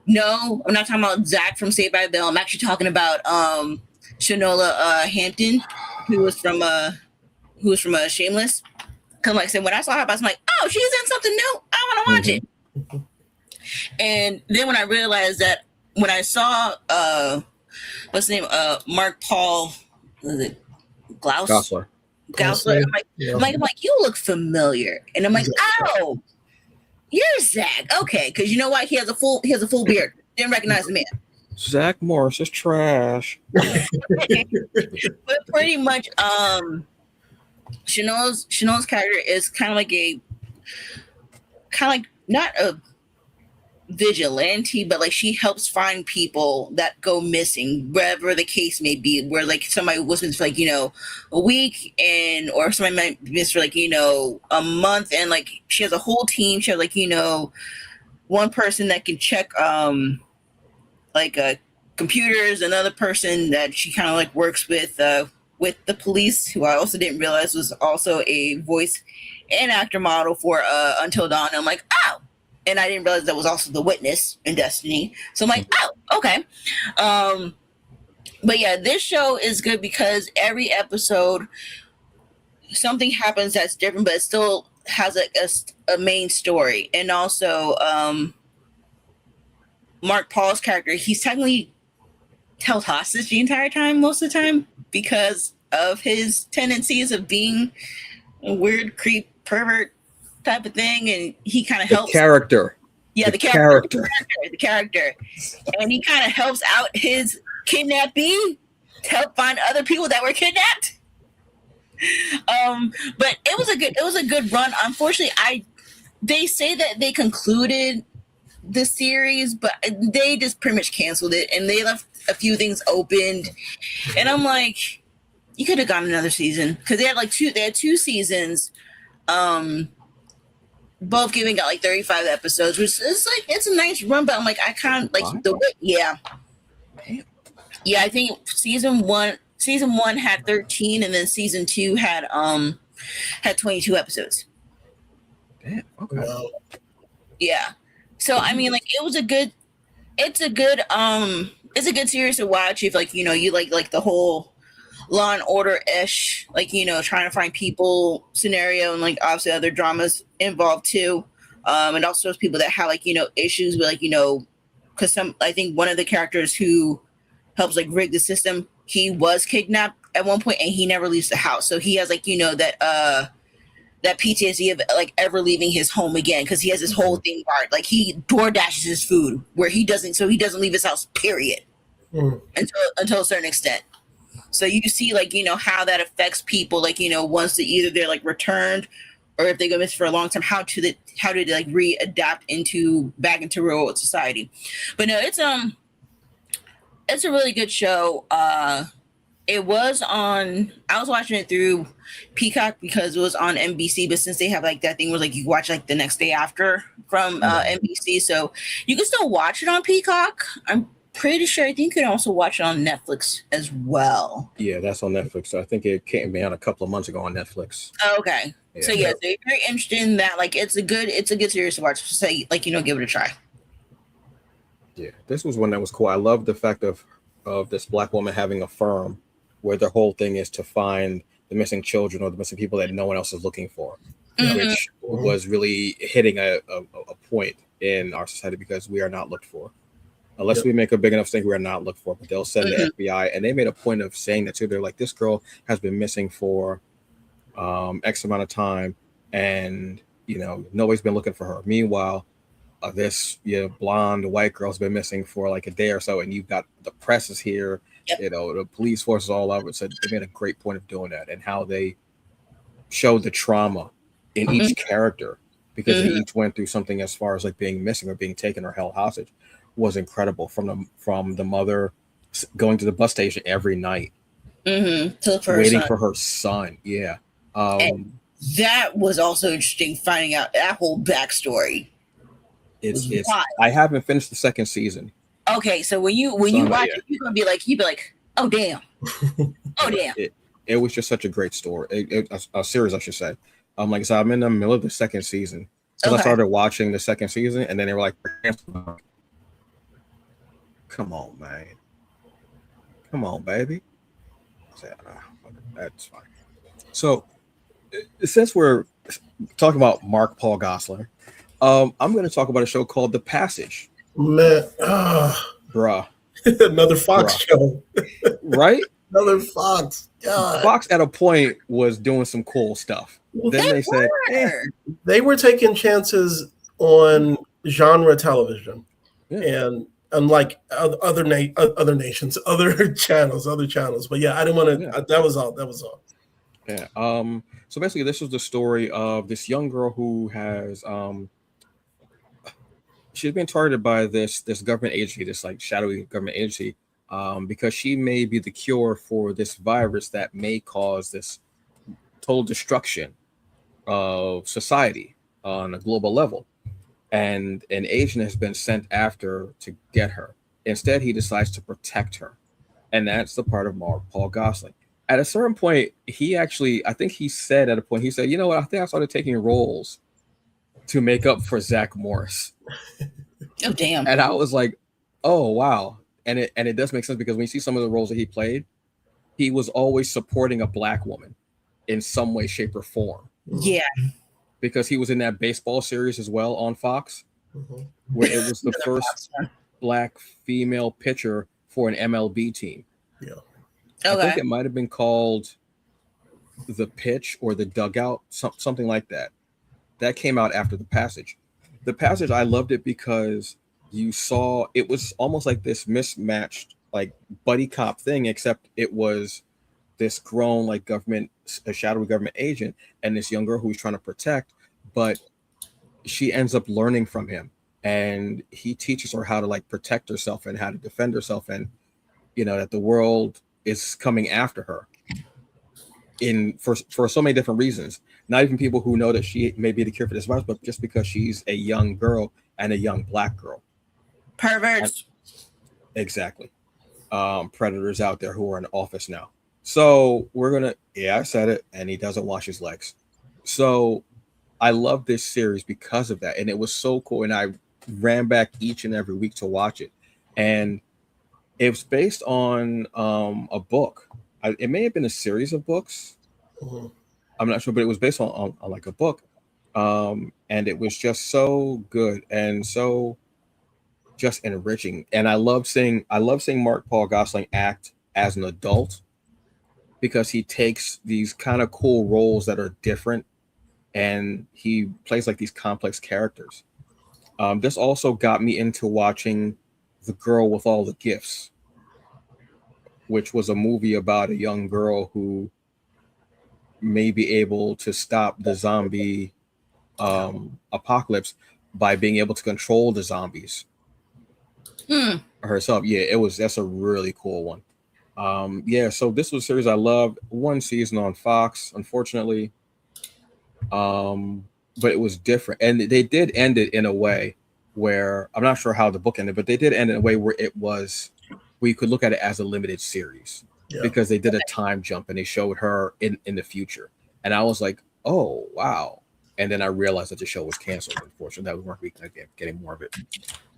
No, I'm not talking about Zach from Saved by the Bell. I'm actually talking about Shanola Hampton, who was from Shameless. Because like I said, when I saw her, I was like, oh, she's in something new. I want to watch it. And then when I realized that, when I saw what's his name, Mark Paul, was it Gousler? I'm like, you look familiar, and I'm like, oh, you're Zach, okay? Because you know what? He has a full beard. Didn't recognize the man.
Zach Morris is trash.
But pretty much, Chanel's character is kind of like not a vigilante, but like she helps find people that go missing, wherever the case may be, where like somebody was missing for like a week, or somebody might miss for like a month, and like she has a whole team. She has like one person that can check computers, another person that she kind of like works with the police, who I also didn't realize was also a voice and actor model for Until Dawn. And I'm like, oh. And I didn't realize that was also the witness in Destiny. So I'm like, oh, okay. But yeah, this show is good because every episode something happens that's different, but it still has a main story. And also Mark Paul's character, he's technically held hostage the entire time, most of the time, because of his tendencies of being a weird creep pervert type of thing, and he kind of helps
the character,
and he kind of helps out his kidnappee to help find other people that were kidnapped. But it was a good run. Unfortunately, they say that they concluded the series, but they just pretty much canceled it, and they left a few things opened, and I'm like, you could have gotten another season, because they had two seasons, both giving out like 35 episodes, which is like, it's a nice run, but I'm like, I can't like yeah, I think season one had 13, and then season 2 had 22 episodes.
Damn. Okay.
Wow.
Yeah. So I mean, like, it's a good series to watch if like you like the whole Law and Order-ish, like trying to find people scenario, and like obviously other dramas involved too, and also those people that have like issues with like because I think one of the characters who helps like rig the system, he was kidnapped at one point and he never leaves the house, so he has like that PTSD of like ever leaving his home again, because he has this whole thing part, like he door dashes his food where he doesn't leave his house, period, until a certain extent. So you see like how that affects people, like once either they're like returned, or if they go missing for a long time, how do they like readapt back into real world society. But no, it's a really good show. It was on, I was watching it through Peacock because it was on NBC, but since they have like that thing where like you watch like the next day after from NBC, so you can still watch it on Peacock. I'm pretty sure, I think you can also watch it on Netflix as well.
Yeah, that's on Netflix. So I think it came out a couple of months ago on Netflix.
Oh, okay. Yeah. So yeah, so if you're interested in that, like it's a good series to watch. So say like give it a try.
Yeah, this was one that was cool. I love the fact of this Black woman having a firm where the whole thing is to find the missing children or the missing people that no one else is looking for, which was really hitting a point in our society because we are not looked for. Unless
Yep.
we make a big enough mistake, we're not looked for. But they'll send the
Mhm.
FBI, and they made a point of saying that too. They're like, this girl has been missing for X amount of time, and nobody's been looking for her. Meanwhile, this blonde white girl's been missing for like a day or so, and you've got the press is here,
Yep.
the police force is all over. So they made a great point of doing that, and how they showed the trauma in
Mhm.
each character because they
Mhm.
each went through something as far as like being missing or being taken or held hostage was incredible. From the mother going to the bus station every night,
To look for her
waiting
son.
for her son. Yeah.
And that was also interesting, finding out that whole backstory.
It's
Wild.
I haven't finished the second season.
Okay, so when you
So
watch it, you'd be like, oh damn, oh damn.
It was just such a great story, a series, I should say. Like I said, I'm in the middle of the second season because I
Okay.
started watching the second season, and then they were like, "Come on, man, come on, baby." I said, "That's fine." So, since we're talking about Mark Paul Gosselaar, I'm going to talk about a show called The Passage.
Man,
Bruh,
another Fox show,
right?
another Fox. God,
Fox at a point was doing some cool stuff. Then they said,
they were taking chances on genre television,
Yeah.
and unlike other nations, other channels. But yeah, I didn't want to.
Yeah.
That was all. That was all.
Yeah. So basically, this was the story of this young girl who has she's been targeted by this government agency, this like shadowy government agency, because she may be the cure for this virus that may cause this total destruction of society on a global level. And an agent has been sent after to get her. Instead, he decides to protect her, and that's the part of Mark Paul Gosling. At a certain point, he actually, I think he said at a point, he said, "You know what? I think I started taking roles to make up for Zach Morris."
Oh damn.
And I was like, "Oh wow!" And it does make sense because when you see some of the roles that he played, he was always supporting a black woman in some way, shape, or form.
Yeah.
Because he was in that baseball series as well on Fox,
Mm-hmm.
where it was the first black female pitcher for an MLB team.
Yeah.
Okay.
I think it might have been called The Pitch or The Dugout, something like that. That came out after The Passage. The Passage, I loved it because you saw it was almost like this mismatched like buddy cop thing, except it was this grown like a shadowy government agent, and this young girl who he's trying to protect, but she ends up learning from him, and he teaches her how to like protect herself and how to defend herself, and that the world is coming after her for so many different reasons. Not even people who know that she may be the cure for this virus, but just because she's a young girl and a young black girl.
Perverts.
Exactly. Predators out there who are in office now. So I said it, and he doesn't wash his legs. So I love this series because of that, and it was so cool. And I ran back each and every week to watch it, and it was based on a book. It may have been a series of books.
Mm-hmm.
I'm not sure, but it was based on like a book, and it was just so good and so just enriching. And I love seeing Mark Paul Gosling act as an adult, because he takes these kind of cool roles that are different, and he plays like these complex characters. This also got me into watching The Girl with All the Gifts, which was a movie about a young girl who may be able to stop the zombie apocalypse by being able to control the zombies herself. Yeah, that's a really cool one. So this was a series I loved. One season on Fox, unfortunately, but it was different, and they did end it in a way where I'm not sure how the book ended, but they did end it in a way where we could look at it as a limited series, because they did a time jump and they showed her in the future, and I was like, oh wow. And then I realized that the show was canceled. Unfortunately, that we weren't getting more of it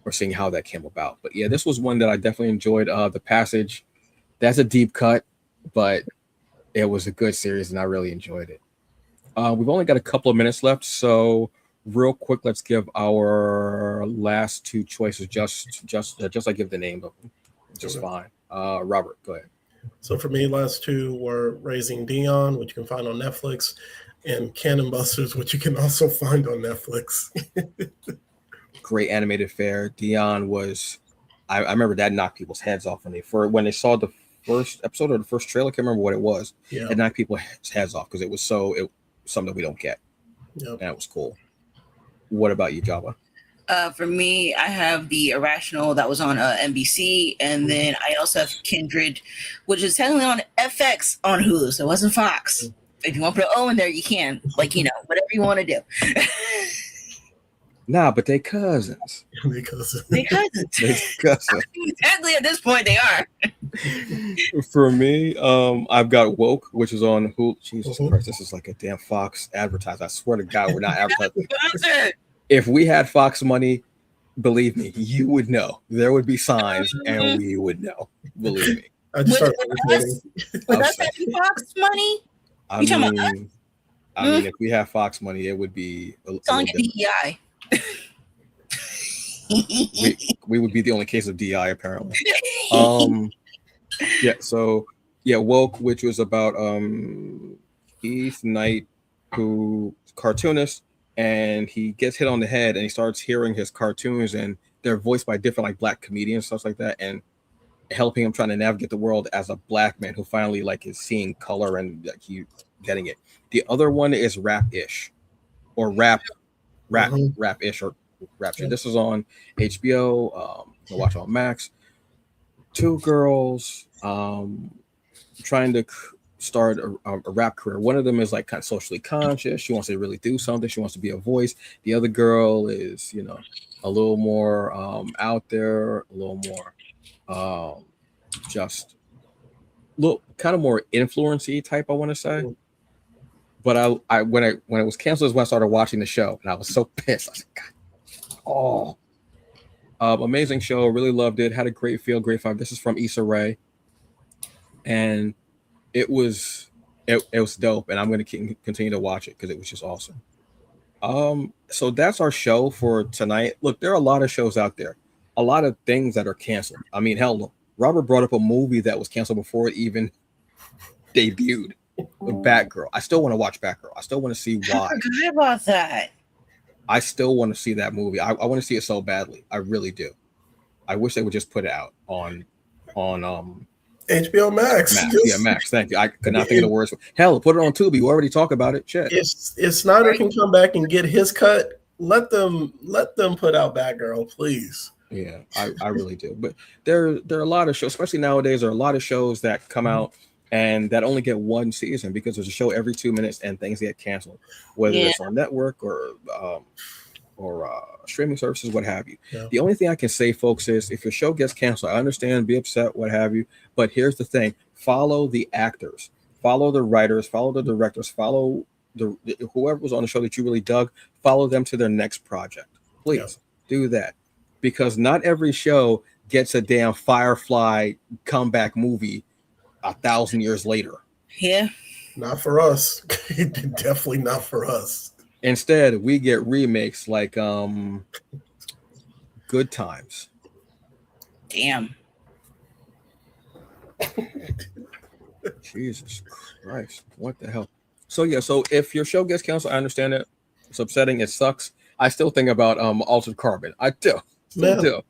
or seeing how that came about. But yeah, this was one that I definitely enjoyed. The Passage, that's a deep cut, but it was a good series and I really enjoyed it. We've only got a couple of minutes left, so real quick, let's give our last two choices. Just I give the name of them, which is fine. Robert, go ahead.
So for me, last two were Raising Dion, which you can find on Netflix, and Cannon Busters, which you can also find on Netflix.
Great animated fare. Dion was, I remember that knocked people's heads off when they saw the first episode or the first trailer. I can't remember what it was.
Yeah.
It knocked people's heads off because it was something we don't get.
Yep.
And it was cool. What about you, Java?
For me, I have The Irrational that was on NBC, and then I also have Kindred, which is technically on FX on Hulu, so it wasn't Fox. If you want to put O in there, you can. Like, whatever you want to do.
Nah, but they cousins.
They cousins.
They cousins.
Exactly, at this point, they are.
For me, I've got Woke, which is on Hulu. Jesus Christ, this is like a damn Fox advertisement. I swear to God, we're not advertising. If we had Fox money, believe me, you would know. There would be signs, and we would know. Believe me.
I just started
with us having Fox money?
I mean, if we have Fox money, it would be
it's on DEI.
we would be the only case of DI apparently. Woke, which was about Heath Knight, who cartoonist, and he gets hit on the head and he starts hearing his cartoons and they're voiced by different like black comedians, stuff like that, and helping him trying to navigate the world as a black man who finally like is seeing color and like he getting it. The other one is Rap-ish or Rap-ish or Rap Shit. This is on HBO. You can watch on Max. Two girls trying to start a rap career. One of them is like kind of socially conscious. She wants to really do something. She wants to be a voice. The other girl is, a little more out there, a little more just look kind of more influence-y type, I want to say. But I when it was canceled is when I started watching the show, and I was so pissed. I was like, God. Amazing show. Really loved it. Had a great feel, great vibe. This is from Issa Rae, and it was dope. And I'm going to continue to watch it because it was just awesome. So that's our show for tonight. Look, there are a lot of shows out there, a lot of things that are canceled. I mean, hell, Robert brought up a movie that was canceled before it even debuted. Batgirl. I still want to watch Batgirl. I still want to see why.
I forgot about that.
I still want to see that movie. I want to see it so badly. I really do. I wish they would just put it out on
HBO Max.
Yeah, Max. Thank you. I could not think of the words. Hell, put it on Tubi. We already talk about it. Shit.
If Snyder can come back and get his cut, let them put out Batgirl, please.
Yeah, I really do. But there are a lot of shows, especially nowadays. There are a lot of shows that come out and that only get one season because there's a show every 2 minutes and things get canceled, whether it's on network or streaming services, what have you. Yeah. The only thing I can say, folks, is if your show gets canceled, I understand, be upset, what have you. But here's the thing: follow the actors, follow the writers, follow the directors, follow the whoever was on the show that you really dug. Follow them to their next project. Please do that, because not every show gets a damn Firefly comeback movie 1,000 years later.
Yeah.
Not for us. Definitely not for us.
Instead, we get remakes like Good Times.
Damn.
Jesus Christ. What the hell? So if your show gets canceled, I understand it. It's upsetting. It sucks. I still think about Altered Carbon. I do. Still do.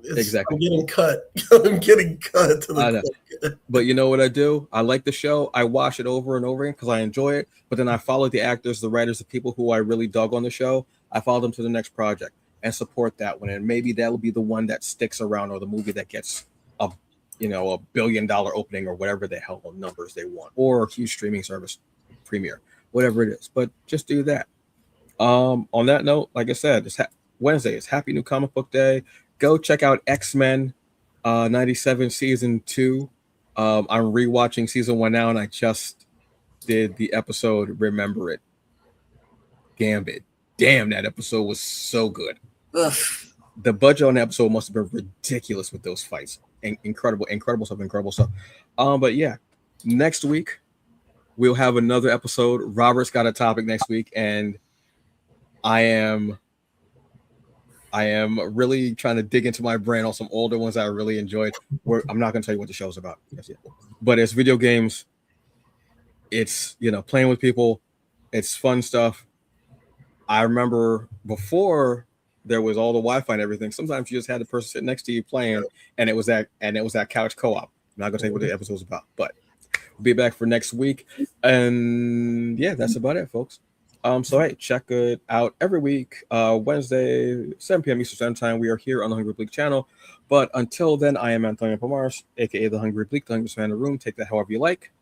Exactly.
I'm getting cut. I'm getting cut to the
But you know what I do? I like the show. I watch it over and over again because I enjoy it. But then I follow the actors, the writers, the people who I really dug on the show. I follow them to the next project and support that one. And maybe that'll be the one that sticks around, or the movie that gets a $1 billion opening or whatever the hell numbers they want, or a huge streaming service premiere, whatever it is. But just do that. On that note, like I said, it's Wednesday. It's Happy New Comic Book Day. Go check out X-Men 97 season 2. I'm rewatching season 1 now, and I just did the episode Remember It. Gambit. Damn, that episode was so good.
Ugh.
The budget on the episode must have been ridiculous with those fights. Incredible stuff. But yeah, next week we'll have another episode. Robert's got a topic next week, and I am really trying to dig into my brain on some older ones I really enjoyed. I'm not going to tell you what the show's about, but it's video games. It's playing with people. It's fun stuff. I remember before there was all the Wi-Fi and everything. Sometimes you just had the person sit next to you playing, and it was that couch co-op. I'm not going to tell you what the episode's about, but we'll be back for next week. And yeah, that's about it, folks. So hey, check it out every week, Wednesday, 7 p.m. Eastern Standard Time. We are here on the Hungry Bleak channel. But until then, I am Antonio Pomars, aka the Hungry Bleak, the Hungry Man in the Room. Take that however you like.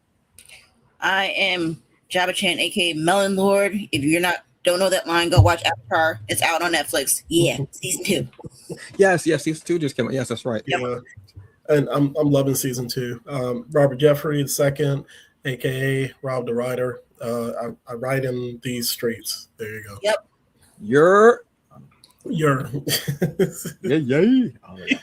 I am Jabba Chan, aka Melon Lord. If you're don't know that line, go watch Avatar. It's out on Netflix. Yeah, season 2.
Yes, season 2 just came out. Yes, that's right.
Yeah, and I'm loving season 2. Robert Jeffrey II, aka Rob the Writer. I write in these streets. There you go.
Yep.
You're
yeah.
Oh, yeah.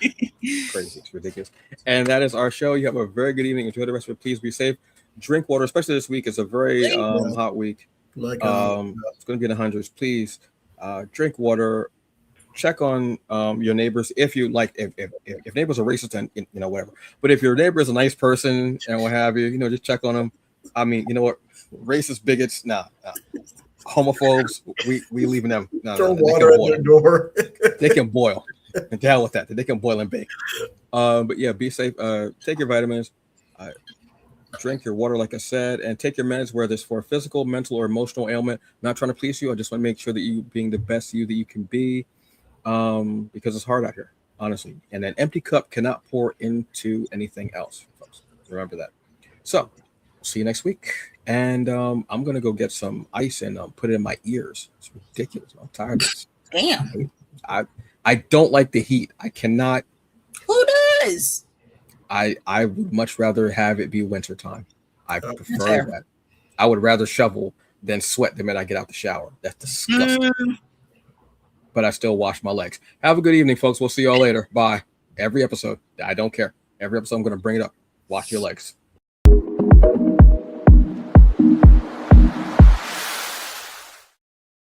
Crazy. It's ridiculous. And that is our show. You have a very good evening. Enjoy the rest of it. Please be safe. Drink water, especially this week. It's a very hot week.
My God.
It's going to be in the hundreds. Please drink water. Check on your neighbors if you like. If neighbors are racist and whatever. But if your neighbor is a nice person and what have you, just check on them. I mean, you know what? Racist bigots, nah. Homophobes, we leaving them.
Throw water at their door.
They can boil. And to hell with that. They can boil and bake. But yeah, be safe. Take your vitamins. Drink your water, like I said, and take your meds, whether it's for a physical, mental, or emotional ailment. I'm not trying to please you. I just want to make sure that you being the best you that you can be, because it's hard out here, honestly. And an empty cup cannot pour into anything else, folks. Remember that. So, see you next week. And I'm gonna go get some ice and put it in my ears. It's ridiculous. I'm tired of this.
Damn.
I don't like the heat. I cannot.
Who does?
I would much rather have it be winter time. I prefer that. I would rather shovel than sweat the minute I get out the shower. That's disgusting. But I still wash my legs. Have a good evening, folks. We'll see y'all later. Bye. Every episode. I don't care. Every episode I'm going to bring it up. Wash your legs.